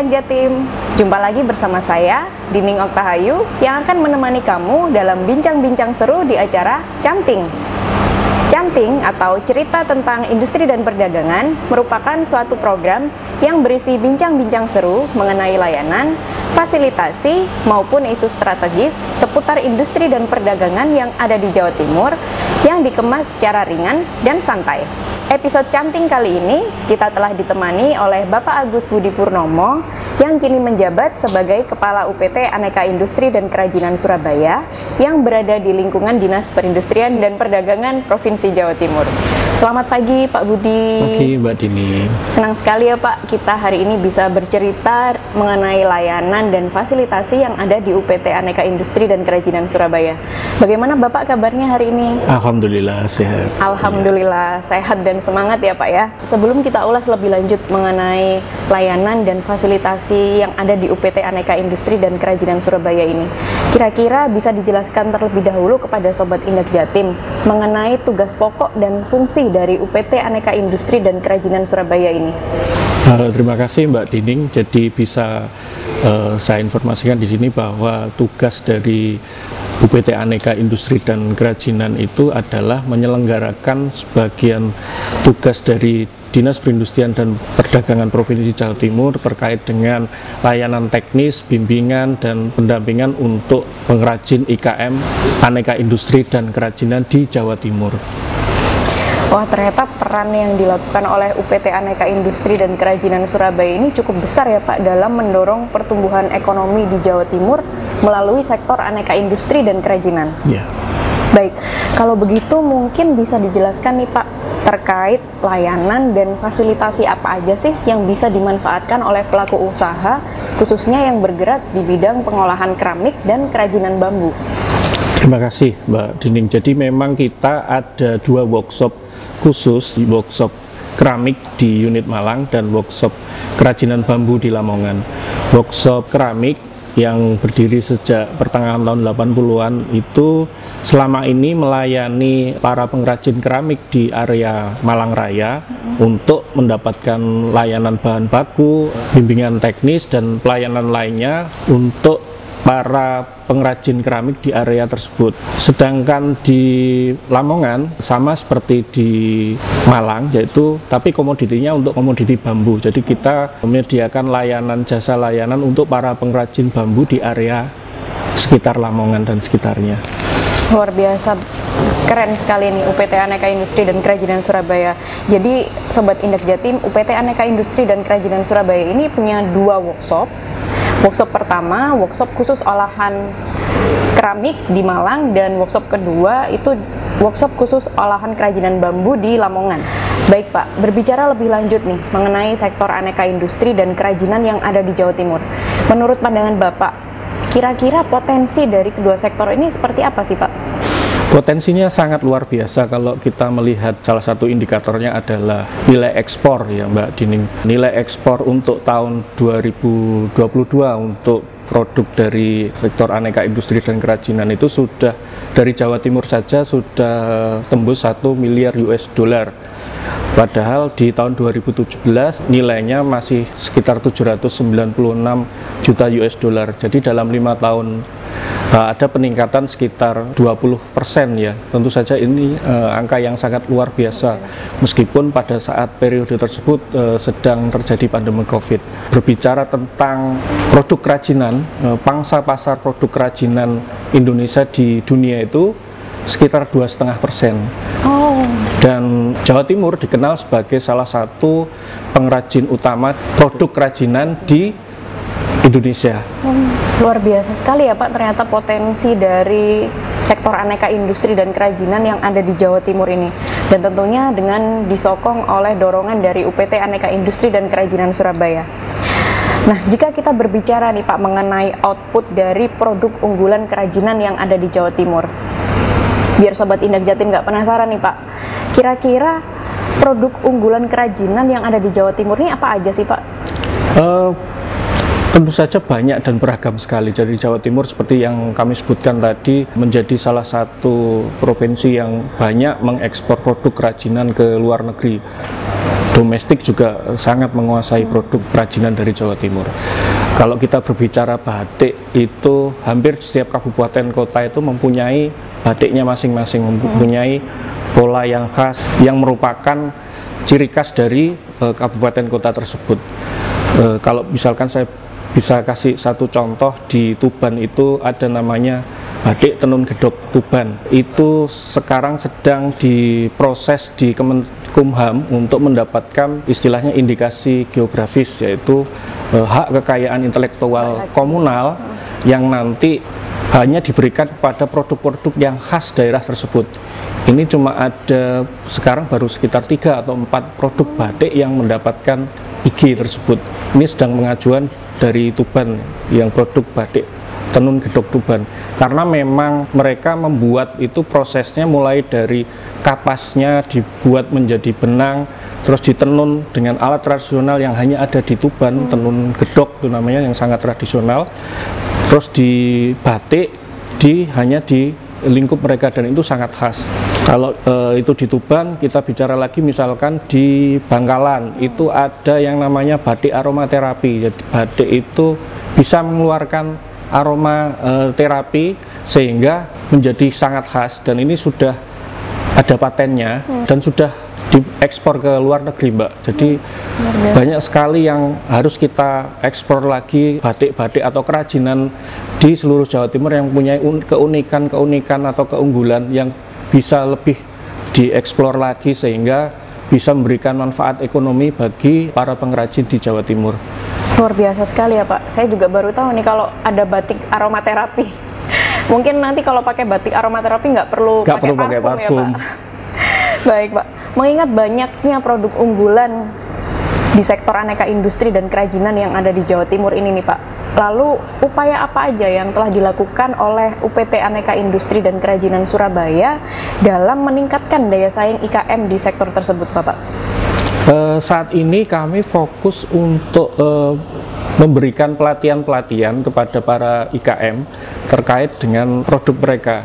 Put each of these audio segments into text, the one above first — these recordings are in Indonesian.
Indak Jatim. Jumpa lagi bersama saya, Dining Oktahayu, yang akan menemani kamu dalam bincang-bincang seru di acara Canting. Canting atau cerita tentang industri dan perdagangan merupakan suatu program yang berisi bincang-bincang seru mengenai layanan, fasilitasi, maupun isu strategis seputar industri dan perdagangan yang ada di Jawa Timur yang dikemas secara ringan dan santai. Episode Canting kali ini kita telah ditemani oleh Bapak Agus Budi Purnomo yang kini menjabat sebagai Kepala UPT Aneka Industri dan Kerajinan Surabaya yang berada di lingkungan Dinas Perindustrian dan Perdagangan Provinsi Jawa Timur. Selamat pagi Pak Budi. Pagi Mbak Dini. Senang sekali ya Pak, kita hari ini bisa bercerita mengenai layanan dan fasilitasi yang ada di UPT Aneka Industri dan Kerajinan Surabaya. Bagaimana Bapak kabarnya hari ini? Alhamdulillah sehat. Alhamdulillah sehat dan semangat ya Pak ya. Sebelum kita ulas lebih lanjut mengenai layanan dan fasilitasi yang ada di UPT Aneka Industri dan Kerajinan Surabaya ini, kira-kira bisa dijelaskan terlebih dahulu kepada Sobat Indak Jatim mengenai tugas pokok dan fungsi dari UPT Aneka Industri dan Kerajinan Surabaya ini. Terima kasih Mbak Dining. Jadi bisa saya informasikan di sini bahwa tugas dari UPT Aneka Industri dan Kerajinan itu adalah menyelenggarakan sebagian tugas dari Dinas Perindustrian dan Perdagangan Provinsi Jawa Timur terkait dengan layanan teknis, bimbingan, dan pendampingan untuk pengrajin IKM Aneka Industri dan Kerajinan di Jawa Timur. Wah, ternyata peran yang dilakukan oleh UPT Aneka Industri dan Kerajinan Surabaya ini cukup besar ya Pak dalam mendorong pertumbuhan ekonomi di Jawa Timur melalui sektor aneka industri dan kerajinan. Ya. Baik, kalau begitu mungkin bisa dijelaskan nih Pak terkait layanan dan fasilitasi apa aja sih yang bisa dimanfaatkan oleh pelaku usaha khususnya yang bergerak di bidang pengolahan keramik dan kerajinan bambu. Terima kasih Mbak Dining. Jadi memang kita ada dua workshop khusus, workshop keramik di unit Malang dan workshop kerajinan bambu di Lamongan. Workshop keramik yang berdiri sejak pertengahan tahun 80-an itu selama ini melayani para pengrajin keramik di area Malang Raya untuk mendapatkan layanan bahan baku, bimbingan teknis, dan pelayanan lainnya untuk para pengrajin keramik di area tersebut. Sedangkan di Lamongan sama seperti di Malang, yaitu tapi komoditinya untuk komoditi bambu. Jadi kita menyediakan layanan jasa layanan untuk para pengrajin bambu di area sekitar Lamongan dan sekitarnya. Luar biasa, keren sekali nih UPT Aneka Industri dan Kerajinan Surabaya. Jadi Sobat Indak Jatim, UPT Aneka Industri dan Kerajinan Surabaya ini punya dua workshop. Workshop pertama, workshop khusus olahan keramik di Malang, dan workshop kedua itu workshop khusus olahan kerajinan bambu di Lamongan. Baik Pak, berbicara lebih lanjut nih mengenai sektor aneka industri dan kerajinan yang ada di Jawa Timur. Menurut pandangan Bapak, kira-kira potensi dari kedua sektor ini seperti apa sih Pak? Potensinya sangat luar biasa kalau kita melihat salah satu indikatornya adalah nilai ekspor ya Mbak Dining. Nilai ekspor untuk tahun 2022 untuk produk dari sektor aneka industri dan kerajinan itu sudah dari Jawa Timur saja sudah tembus 1 miliar US dollar. Padahal di tahun 2017 nilainya masih sekitar 796 juta US dollar. Jadi dalam 5 tahun ada peningkatan sekitar 20% ya. Tentu saja ini angka yang sangat luar biasa meskipun pada saat periode tersebut sedang terjadi pandemi COVID. Berbicara tentang produk kerajinan, pangsa pasar produk kerajinan Indonesia di dunia itu sekitar 2,5%. Dan Jawa Timur dikenal sebagai salah satu pengrajin utama produk kerajinan di Indonesia. Luar biasa sekali ya Pak, ternyata potensi dari sektor aneka industri dan kerajinan yang ada di Jawa Timur ini. Dan tentunya dengan disokong oleh dorongan dari UPT Aneka Industri dan Kerajinan Surabaya. Nah, jika kita berbicara nih Pak mengenai output dari produk unggulan kerajinan yang ada di Jawa Timur, biar Sobat Indak Jatim nggak penasaran nih Pak, kira-kira produk unggulan kerajinan yang ada di Jawa Timur ini apa aja sih Pak? Tentu saja banyak dan beragam sekali. Jadi Jawa Timur seperti yang kami sebutkan tadi menjadi salah satu provinsi yang banyak mengekspor produk kerajinan ke luar negeri. Domestik juga sangat menguasai produk kerajinan dari Jawa Timur. Kalau kita berbicara batik, itu hampir setiap kabupaten kota itu mempunyai batiknya masing-masing, mempunyai pola yang khas yang merupakan ciri khas dari kabupaten kota tersebut. Kalau misalkan saya bisa kasih satu contoh, di Tuban itu ada namanya batik tenun gedok Tuban. Itu sekarang sedang diproses di Kemenkumham untuk mendapatkan istilahnya indikasi geografis, yaitu hak kekayaan intelektual komunal yang nanti hanya diberikan kepada produk-produk yang khas daerah tersebut. Ini cuma ada sekarang baru sekitar 3 atau 4 produk batik yang mendapatkan IG tersebut. Ini sedang mengajuan dari Tuban yang produk batik tenun gedok Tuban, karena memang mereka membuat itu prosesnya mulai dari kapasnya dibuat menjadi benang, terus ditenun dengan alat tradisional yang hanya ada di Tuban, tenun gedok itu namanya, yang sangat tradisional, terus dibatik hanya di lingkup mereka, dan itu sangat khas. Kalau itu di Tuban, kita bicara lagi misalkan di Bangkalan, itu ada yang namanya batik aromaterapi. Jadi batik itu bisa mengeluarkan aroma terapi sehingga menjadi sangat khas, dan ini sudah ada patennya dan sudah diekspor ke luar negeri, Mbak. Jadi banyak sekali yang harus kita ekspor lagi, batik-batik atau kerajinan di seluruh Jawa Timur yang punya keunikan atau keunggulan yang bisa lebih dieksplor lagi sehingga bisa memberikan manfaat ekonomi bagi para pengrajin di Jawa Timur. Luar biasa sekali ya Pak. Saya juga baru tahu nih kalau ada batik aromaterapi. Mungkin nanti kalau pakai batik aromaterapi nggak perlu pakai parfum ya Pak. Baik Pak. Mengingat banyaknya produk unggulan di sektor aneka industri dan kerajinan yang ada di Jawa Timur ini nih Pak. Lalu upaya apa aja yang telah dilakukan oleh UPT Aneka Industri dan Kerajinan Surabaya dalam meningkatkan daya saing IKM di sektor tersebut Bapak? Saat ini kami fokus untuk memberikan pelatihan-pelatihan kepada para IKM terkait dengan produk mereka.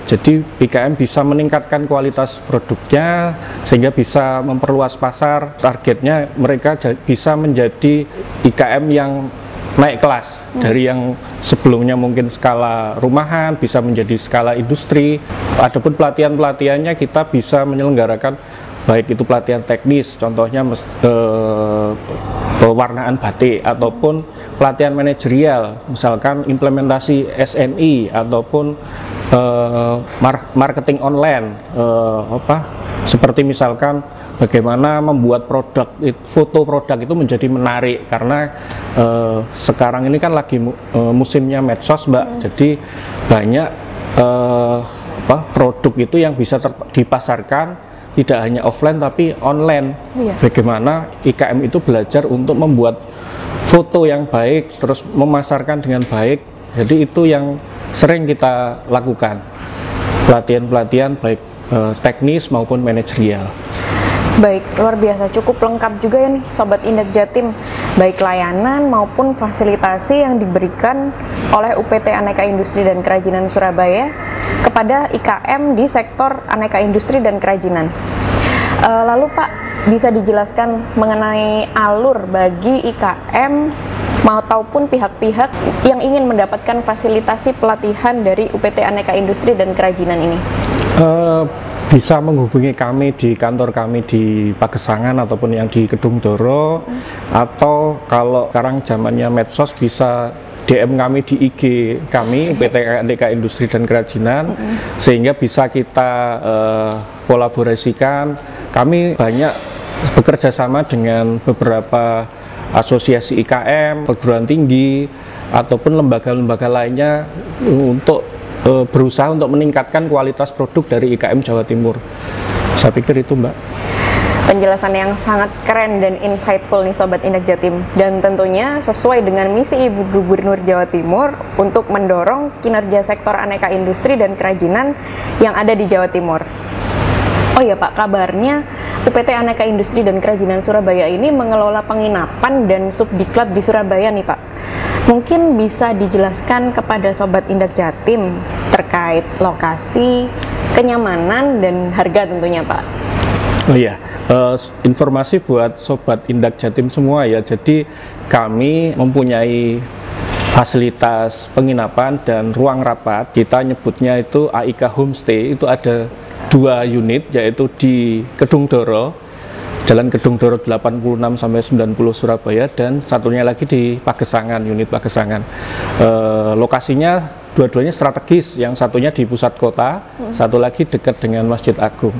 Jadi IKM bisa meningkatkan kualitas produknya sehingga bisa memperluas pasar. Targetnya mereka bisa menjadi IKM yang naik kelas dari yang sebelumnya mungkin skala rumahan bisa menjadi skala industri. Adapun pelatihan-pelatihannya kita bisa menyelenggarakan baik itu pelatihan teknis, contohnya pewarnaan batik, ataupun pelatihan manajerial, misalkan implementasi SNI ataupun marketing online, seperti misalkan bagaimana membuat foto produk itu menjadi menarik, karena sekarang ini kan lagi musimnya medsos Mbak, jadi banyak produk itu yang bisa dipasarkan tidak hanya offline tapi online. Bagaimana IKM itu belajar untuk membuat foto yang baik, terus memasarkan dengan baik. Jadi itu yang sering kita lakukan, pelatihan-pelatihan baik teknis maupun manajerial. Baik, luar biasa, cukup lengkap juga ya nih Sobat Indek Jatim, baik layanan maupun fasilitasi yang diberikan oleh UPT Aneka Industri dan Kerajinan Surabaya kepada IKM di sektor aneka industri dan kerajinan. Lalu Pak, bisa dijelaskan mengenai alur bagi IKM maupun pihak-pihak yang ingin mendapatkan fasilitasi pelatihan dari UPT Aneka Industri dan Kerajinan ini? Bisa menghubungi kami di kantor kami di Pagesangan ataupun yang di Kedung Doro, atau kalau sekarang zamannya medsos bisa DM kami di IG kami UPT Aneka Industri dan Kerajinan, sehingga bisa kita kolaborasikan. Kami banyak bekerja sama dengan beberapa asosiasi IKM, perguruan tinggi, ataupun lembaga-lembaga lainnya untuk berusaha untuk meningkatkan kualitas produk dari IKM Jawa Timur. Saya pikir itu Mbak. Penjelasan yang sangat keren dan insightful nih Sobat Indek Jatim, dan tentunya sesuai dengan misi Ibu Gubernur Jawa Timur untuk mendorong kinerja sektor aneka industri dan kerajinan yang ada di Jawa Timur. Oh ya Pak, kabarnya UPT Aneka Industri dan Kerajinan Surabaya ini mengelola penginapan dan subdiklat di Surabaya nih Pak. Mungkin bisa dijelaskan kepada Sobat Indak Jatim terkait lokasi, kenyamanan, dan harga tentunya Pak. Oh iya, informasi buat Sobat Indak Jatim semua ya. Jadi kami mempunyai fasilitas penginapan dan ruang rapat. Kita nyebutnya itu AIK Homestay. Itu ada 2 unit, yaitu di Kedung Doro, Jalan Kedung Doro 86 sampai 90 Surabaya, dan satunya lagi di Pagesangan, unit Pagesangan. Lokasinya dua-duanya strategis, yang satunya di pusat kota, satu lagi dekat dengan Masjid Agung.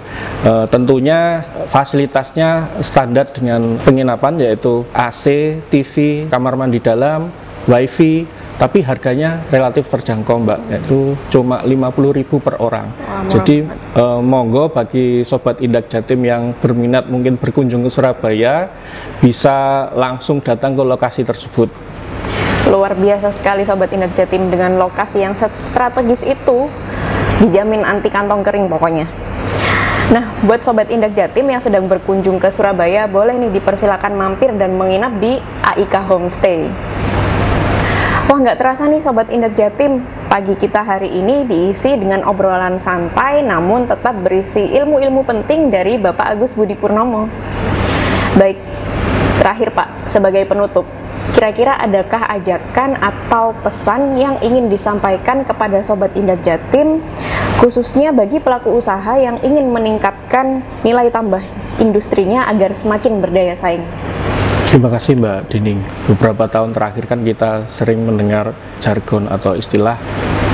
Tentunya fasilitasnya standar dengan penginapan, yaitu AC, TV, kamar mandi dalam, WiFi, tapi harganya relatif terjangkau Mbak, yaitu cuma 50.000 per orang. Jadi monggo bagi Sobat Indak Jatim yang berminat mungkin berkunjung ke Surabaya, bisa langsung datang ke lokasi tersebut. Luar biasa sekali Sobat Indak Jatim, dengan lokasi yang strategis itu dijamin anti kantong kering pokoknya. Nah, buat Sobat Indak Jatim yang sedang berkunjung ke Surabaya, boleh nih dipersilakan mampir dan menginap di AIK Homestay. Wah, nggak terasa nih Sobat Indak Jatim, pagi kita hari ini diisi dengan obrolan santai namun tetap berisi ilmu-ilmu penting dari Bapak Agus Budi Purnomo. Baik, terakhir Pak, sebagai penutup, kira-kira adakah ajakan atau pesan yang ingin disampaikan kepada Sobat Indak Jatim, khususnya bagi pelaku usaha yang ingin meningkatkan nilai tambah industrinya agar semakin berdaya saing? Terima kasih Mbak Dining. Beberapa tahun terakhir kan kita sering mendengar jargon atau istilah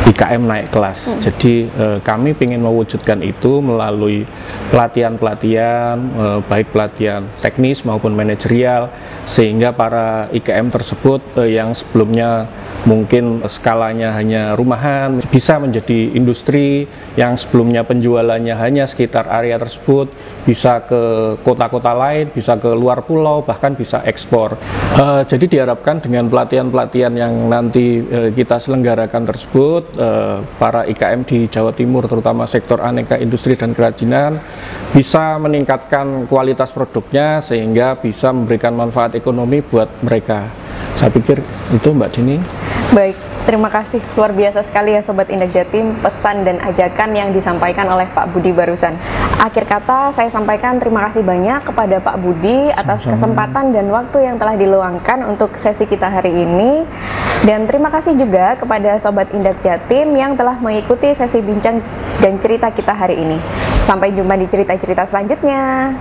IKM naik kelas. Jadi kami ingin mewujudkan itu melalui pelatihan-pelatihan, baik pelatihan teknis maupun manajerial, sehingga para IKM tersebut yang sebelumnya mungkin skalanya hanya rumahan bisa menjadi industri, yang sebelumnya penjualannya hanya sekitar area tersebut bisa ke kota-kota lain, bisa ke luar pulau, bahkan bisa ekspor. Jadi diharapkan dengan pelatihan-pelatihan yang nanti kita selenggarakan tersebut, para IKM di Jawa Timur, terutama sektor aneka industri dan kerajinan, bisa meningkatkan kualitas produknya sehingga bisa memberikan manfaat ekonomi buat mereka. Saya pikir itu Mbak Dini. Baik, terima kasih. Luar biasa sekali ya Sobat Indak Jatim, pesan dan ajakan yang disampaikan oleh Pak Budi barusan. Akhir kata saya sampaikan terima kasih banyak kepada Pak Budi atas kesempatan dan waktu yang telah diluangkan untuk sesi kita hari ini. Dan terima kasih juga kepada Sobat Indak Jatim yang telah mengikuti sesi bincang dan cerita kita hari ini. Sampai jumpa di cerita-cerita selanjutnya.